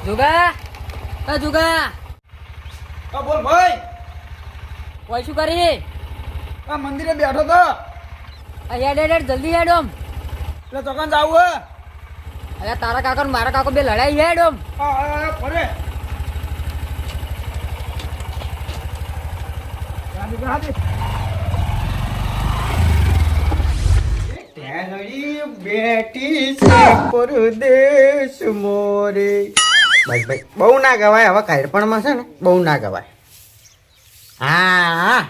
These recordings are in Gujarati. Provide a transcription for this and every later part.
જુગા જુગા બોલ ભાઈ. કોઈ શું કરી આ મંદિરે બેઠો તો હેડ જલ્દી હેડ ઓમ. એટલે ચોકન જાવું અરે તારા કાકા ને મારા કાકો બે લડાઈ હેડ ઓમ. પડે બેઠી છે પરદેશ મોરે. બસ ભાઈ બહુ ના ગવાય હવે કાયરપણમાં છે ને બહુ ના ગવાય. હા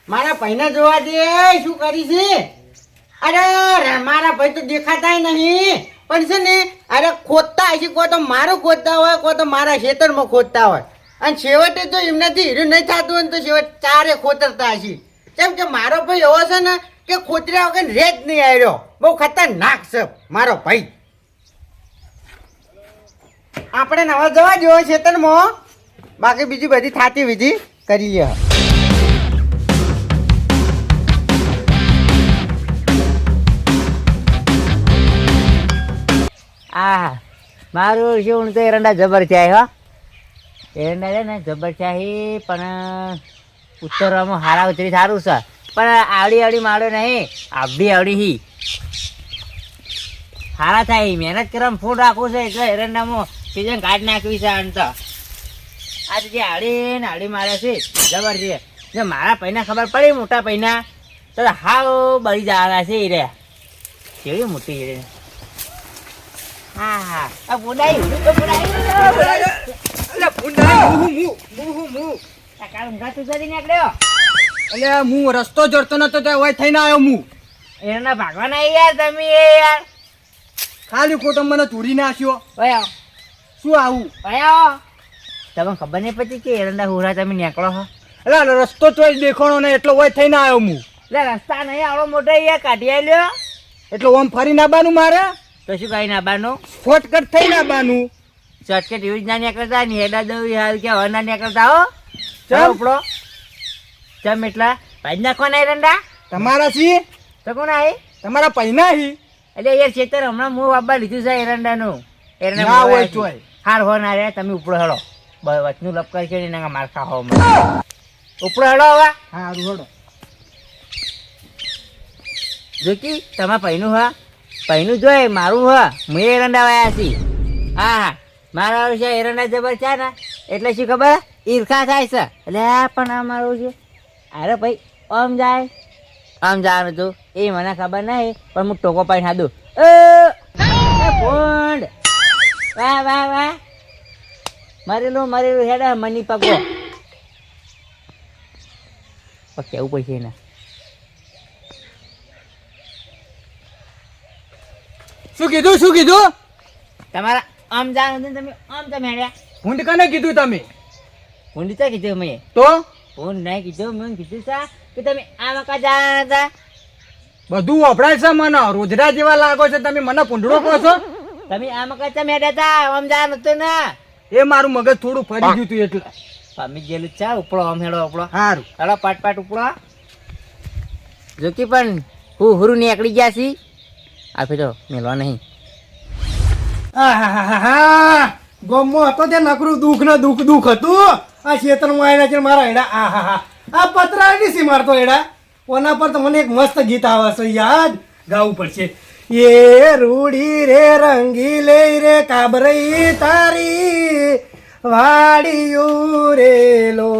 મારા ભાઈને જોવા દે શું કરી છે. અરે મારા ભાઈ તો દેખાતાય નહીં પણ છે ને અરે ખોદતા હશે કોઈ તો મારું ખોદતા હોય કોઈ તો મારા ખેતરમાં ખોદતા હોય અને છેવટે જો એમનાથી હીરું નહીં થતું હોય ને તો છેવટ ચારે ખોતરતા હશે. કેમ કે મારો ભાઈ એવો છે ને કે ખોતર્યા વગર રે જ નહીં આવ્યો. બહુ ખતરનાક છે મારો ભાઈ. આપણે નવા જવા જેવો ખેતરમાં બાકી બીજી બધી થાતી વિધિ કરી લે. આ મારું શું તો એરંડા જબર ચાહી હો. એરંડા છે ને જબર ચાહી પણ ઉત્તરમાં હારા ઉતરી સારું છે પણ આવડી માળો નહીં આવડી હી હારા થાય. મહેનત કરવામાં ફૂલ રાખવું છે એટલે એરંડામાં સીઝન કાઢ નાખવી છે. અંત આજે જે આવડી મારે છે જબર છે. જો મારા પૈના ખબર પડી મોટા પૈના તો હાવ બળી જવાના છે એ રે. કેવી મોટી રે. હા આ બોડાઈ હું રસ્તો જોડતો નતો તો હોય થઈને આવ્યો હું. એના ભાગવાના યાર તમે યાર ખાલી ખોટો મને તોડી નાખ્યો. ભયા શું આવું ભયા તમને ખબર નહીં પછી કે એરંડા હુરા તમે નીકળો છો. એટલે રસ્તો ચોઈ દેખાણો ને એટલો હોય થઈને આવ્યો હું. એટલે રસ્તા નહીં આવડો મોટો યાર કાઢી આલ્યો એટલે ઓમ ફરીને આવવાનું મારે. તો શું કઈ નાબાનું શોર્ટકટ થઈને આવવાનું. શોર્ટકટ યુઝ ના નીકળતા ને હેડા દઉં હાલ કે હવે ના નીકળતા હો. ચાલો ઉપડો ચમ એટલા ભાઈ નાખવાના એરંડા તમારા છી તો કોણ આવી તમારા પૈના હી એટલે યાર ખેતર હમણાં હું બાબા લીધું છે એરંડાનું. ના હોય તોય હાર હો ના રે તમે ઉપડો હેડો વચનું લપકાર છે એના માર ખાઓ ઉપડો હેડો હવે. હા હેડો જોકી તમારા પૈનું હા પૈનું જોઈ મારું હા હું એરંડા વાયા છી. હા મારા છે એરંડા જબર છે ને એટલે શું ખબર ઈર્ખા થાય છે. એટલે પણ આ મારું છે અરે ભાઈ આમ જવાનું હતું એ મને ખબર નહીં પણ હું ટોકો પાઈને ખાધું. ભૂંડ વાહ મરેલું હેડા મની પગો કેવું પડશે એને. શું કીધું તમારા આમ જવાનું હતું તમે આમ તમે હેડ્યા. ભૂંડ કને કીધું તમે. ભૂંડ તો કીધું મેં તો ભૂંડ નહીં કીધું મેં કીધું છે કે તમે આ મકા જવાના હતા. બધું વપરાય છે મને રોજડા જેવા લાગો છે તમે મને પૂંડડો કહો છો. તમે આ મકા તમે હેડ્યા હતા આમ જવાનું હતું ને એ મારું મગજ થોડું ફરી ગયું હતું એટલે પામી ગયેલું છે. ઉપડો આમ હેડો ઉપડો સારું હેડો પાટ ઉપડો. જોકી પણ હુરું નીકળી ગયા છી આપે તો મેળવા નહીં. ગમો હતો ત્યાં નકરું દુઃખ ને દુઃખ હતું. આ ક્ષેત્રમાં આવ્યા છે મારા એડા. આ પતરા નથી મારતો એડા. ઓના પર તો મને એક મસ્ત ગીત આવે છે યાદ ગાવું પડશે. એ રૂડી રે રંગી લે રે કાબરઈ તારી વાડિયું રે લો.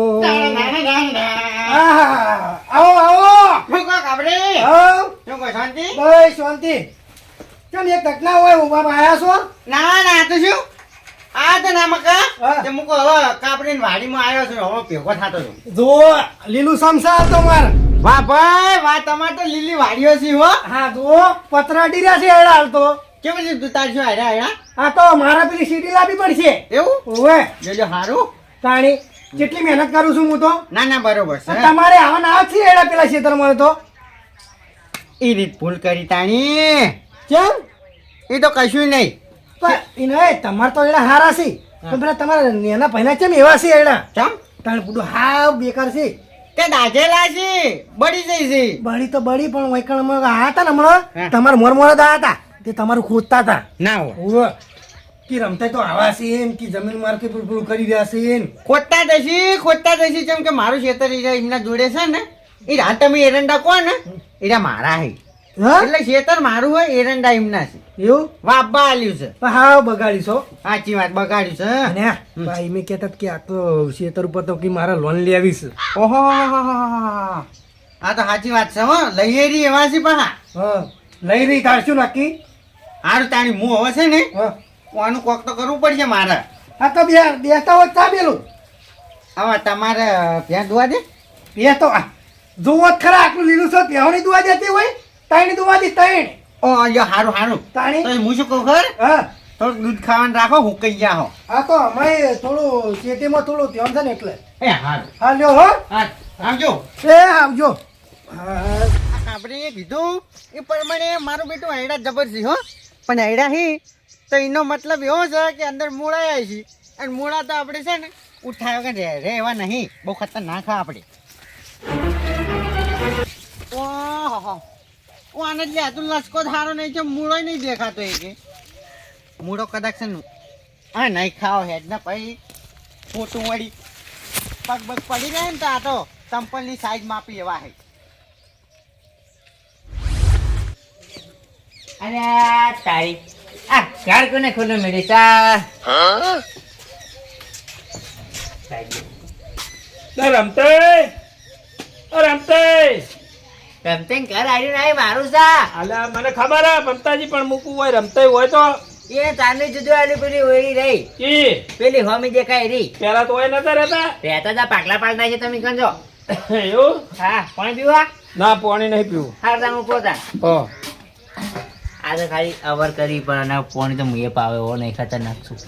શાંતિ ચાલ એક ઘટના હોય ઉભા આયા છો. ના તો શું આ તો ના મકા તે મુકો હવે કાપડીને વાડીમાં આવ્યો છું હવે ભેગો થતો છું. જો લીલું સમસા તો માર. વાહ ભાઈ વાહ તમાર તો લીલી વાડીઓ છે હો. હા જો પતરા ડીર્યા છે એડા હાલ તો કેવું છે તું તાર શું આયા આ તો મારા પેલી સીડી લાવવી પડશે. એવું ઓવે જોજો હારું તાણી કેટલી મહેનત કરું છું હું તો. ના બરોબર છે. તમારે આવવાના આવે છે એડા પેલા ક્ષેત્રમાં તો ઈ રીત ભૂલ કરી તાણી. કેમ એ તો કશું નહીં પણ તમારે તો એડા હારા છે પણ પેલા તમારા નેના પહેલા કેમ એવા છે એડા ચમ તાણ પૂડું હાવ બેકાર છે. તે દાજેલા છે બળી જઈ છે. બળી તો બળી પણ વૈકણમાં આ હતા ને હમણાં તમારા મોર દા હતા તે તમારું ખોદતા હતા ના હોય કે રમતા તો આવા છે ને કે જમીન માર્કે પૂરું કરી રહ્યા છે ને. ખોટતા જશી જેમ કે મારું ખેતર એમના જોડે છે ને એ રાત તમે એરંડા કહો ને એરા મારા હે હા એટલે ખેતર મારું હોય એરંડા એમના છે એવું વાપા આલ્યું છે પણ હા બગાડીશો. સાચી વાત બગાડ્યું છે અને ભાઈ મેં કહેતા કે આ તો ખેતર ઉપર તો કે મારે લોન લેવી છે. ઓહો આ તો સાચી વાત છે હો લઈ એવા છે પણ હા લઈ રહી કાઢશું નક્કી. હારું તાણી હું હવે છે ને હા આનું કોક તો કરવું પડશે મારે આ તો બેસતા હોય ચા બેલું હવે તમારે ત્યાં દુવા દે બે તો જોવો જ ખરા આટલું લીલું છે પહેવાની દુવા દેતી હોય તાઈની દુવા દી તાઈણ ઓ હારું હારું તાણી તો હું શું કહું ખબર હા થોડુંક દૂધ ખાવાનું રાખો હું કઈ ગયા હો આ તો અમે થોડું ખેતીમાં થોડું ધ્યાન છે ને એટલે એ હારું હા લ્યો હો હા આવજો એ આવજો. હા આપણે એ કીધું એ પ્રમાણે મારું બેટું હૈડા જબર છે હો પણ હૈડા હી તો એનો મતલબ એવો છે કે અંદર મૂળા છે અને મૂળા તો આપણે છે ને ઉઠાયો કે રહેવા નહીં બહુ ખતરનાક આપણે ઓહો આને જ લે તું લસકો થારો નહીં છે મૂળો નહીં દેખાતો એ કે મૂળો કદાચ છે ને હા નહીં ખાઓ હેડ ને પછી ખોટું વળી પગ બગ પડી જાય ને તો આ તો ચંપલની સાઈઝ માપી એવા હે અરે તારી આ ઘર કોને ખોલું મેળી ચા રમતે રમતે ઘર આવ્યું નહીં મારું સા અલ્યા મને ખબર હે મમતાજી પણ મૂકવું હોય રમતે હોય તો એ તારની જુદું આલી પેલી ઓળી રહી કી પેલી હોમી દેખાય રહી પેલા તો હોય નતા રહેતા રહેતા તા પાકલા પાડના છે તમે કંજો એવું હા પાણી પીવા ના પાણી નહીં પીવું હા તમે પોતા ઓહ આ તો ખાલી અવર કરી પણ અને પાણી તો મુએ પાવે હો નહીં ખતરનાક છું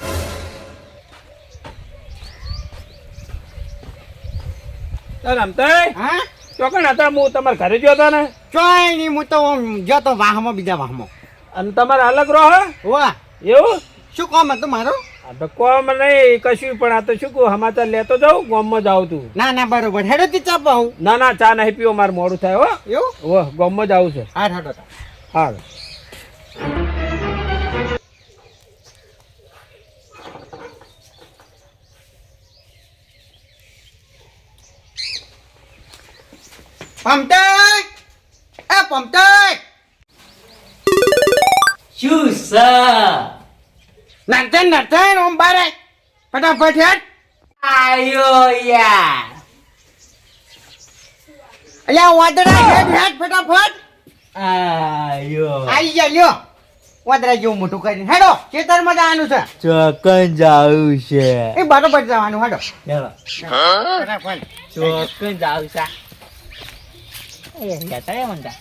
રમતે હા ચોકણ હતા હું તમારા ઘરે ગયો હતો ને ચોય નહીં હું તો જતો વાહમાં બીજા વાહમાં અને તમારે અલગ રહો હે? વાહ એવું શું કામ હતું મારું આ તો કોમ નહીં કશું પણ આ તો શું કહું સમાચાર લેતો જાઉં ગામમાં જાઉં તું ના ના બરોબર હેડો થી ચાપા હું ના ના ચા નહીં પીવો મારે મોડું થાય હો એવું ઓહ ગામમાં જાવું છે હા હેડો તા હા પમતાઈ એ પમતાઈ શું સર નર્તન ઓમ બારે ફટાફટ હેડ આયો યાર અલ્યા વાદરા હેડ ફટાફટ આયો આઈ જા લ્યો વાદરા જેવું મોટું કરીને હેડો ખેતરમાં જવાનું છે ચોકન જાવું છે એ બરોબર જવાનું હેડો ચાલો ફટાફટ ચોકન જાવું છે એ જતા રે મનતા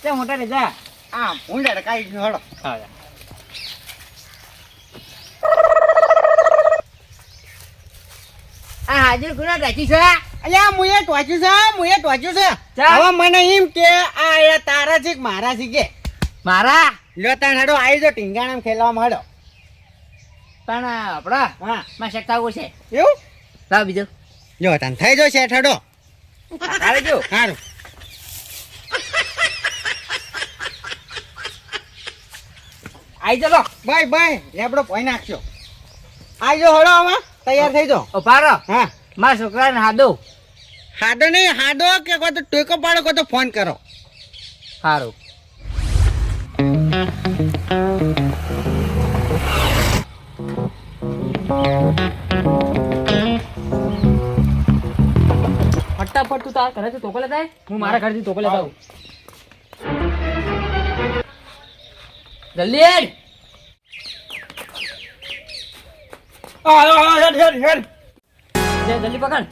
તે મોટા રે જા આ ઊંડા કાઈ હેડો હા આ હાજર ગુના રાખી છે અલ્યા મુએ ટોચ્યું છે ચા. હવે મને એમ કે આ એ તારા છે કે મારા છે કે મારા લ્યો તાણ હેડો આવી જો ટીંગાણામાં ખેલવામાં હેડો પણ આપડા હા માં શકતા છે એવું લાવ બીજો જો તાન થઈ જો શેઠ હેડો આવે જો સારું આઈ ચલો બાય લેબડો પોઈ નાખજો આજો હળો હવે તૈયાર થઈ જાઓ ઉભારો હા મારા છોકરાને હાદો હાડો નહીં હાડો કે કોઈ તો ટેકો પાડો કોઈ તો ફોન કરો સારું ફટાફટ તું તારા ઘરેથી તોકો લેતા આય. હું મારા ઘરેથી તોકો લેતા આવું જલ્દી હેડ હેડ જલ્દી પકડ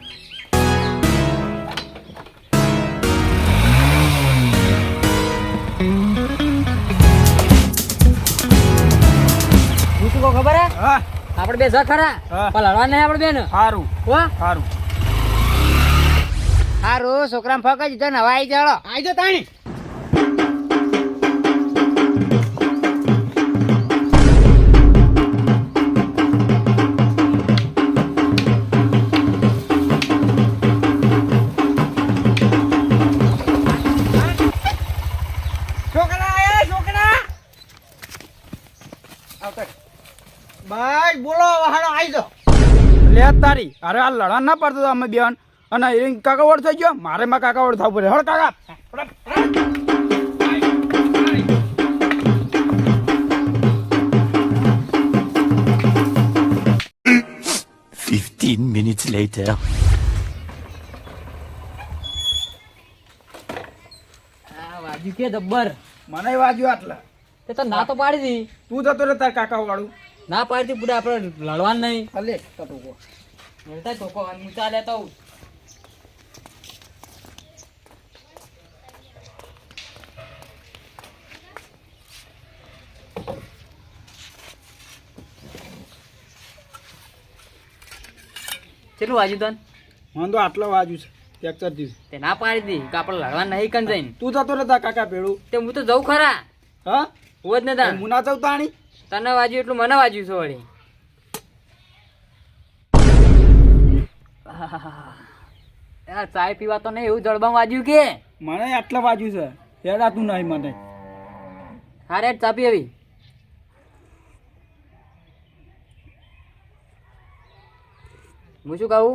હું શું કહું ખબર હે હા આપણે બે જ ખરા હા. પણ લડવા નહીં આપણે બેન સારું હો સારું સારું છોકરાને ફક જ દીધો ને હવે આવી જાડો આજો તાણી છોકરા આયા છોકરા આવતો બસ બોલો વહાણો આવી જાઓ. લે તારી અરે આ લડા ના પડતો અમે બેન અને એ કાકા વડ થઈ ગયો મારે માં કાકા વડ થવું પડે હળ કાકા 15 minutes later. વાજુ કે જબ્બર મને વાજ્યું આટલા તે તો ના તો પાડી દી. તું જતો રે તાર કાકા વાળું ના પાડી દી પૂરા આપણે લડવાનું નહીં. ભલે કતો કો લડતા ધોકો ઊંચા લેતો આવું. કેટલું વાજ્યું તન? મને તો આટલા વાજ્યું છે ફ્રેક્ચર થયું તે ના પાડી દી કે આપણે લડવાનું નહીં કન જઈને. તું જતો રે તાર કાકા ભેળું તે હું તો જઉં ખરા. હા હોત ને તાણ. હું ના જાઉં તાણી તને વાજ્યું એટલું મને વાજ્યું છે વળી. યાર ચાય પીવા તો નહીં એવું જળબામાં વાજ્યું કે મને આટલા વાજ્યું છે હેડાતું નહીં મને હા રેડ ચા પી આવી. હું શું કહું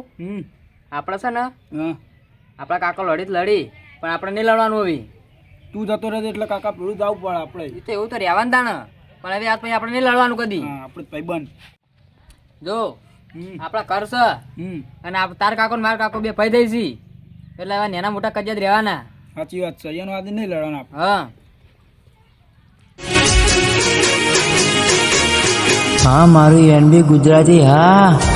આપણે છે ને હા આપણા કાકો લડી જ લડી પણ આપણે નહીં લડવાનું હવે. તું જતો રહે એટલે કાકા ભેળું જવું પડે આપણે એ તો એવું તો રહેવાનું તાણ પણ હવે આજ પછી આપણે નહીં લડવાનું કદી. હા આપણે ભાઈ બંધ જો આપણા ઘર છે અને તાર કાકો ને માર કાકો બે ભાઈ દઈ છી એટલે હવે નાના મોટા કજિયા જ રહેવાના. સાચી વાત છે એનો આજે નહીં લડવાનું આપણે હા હા મારું એનબી ગુજરાતી હા.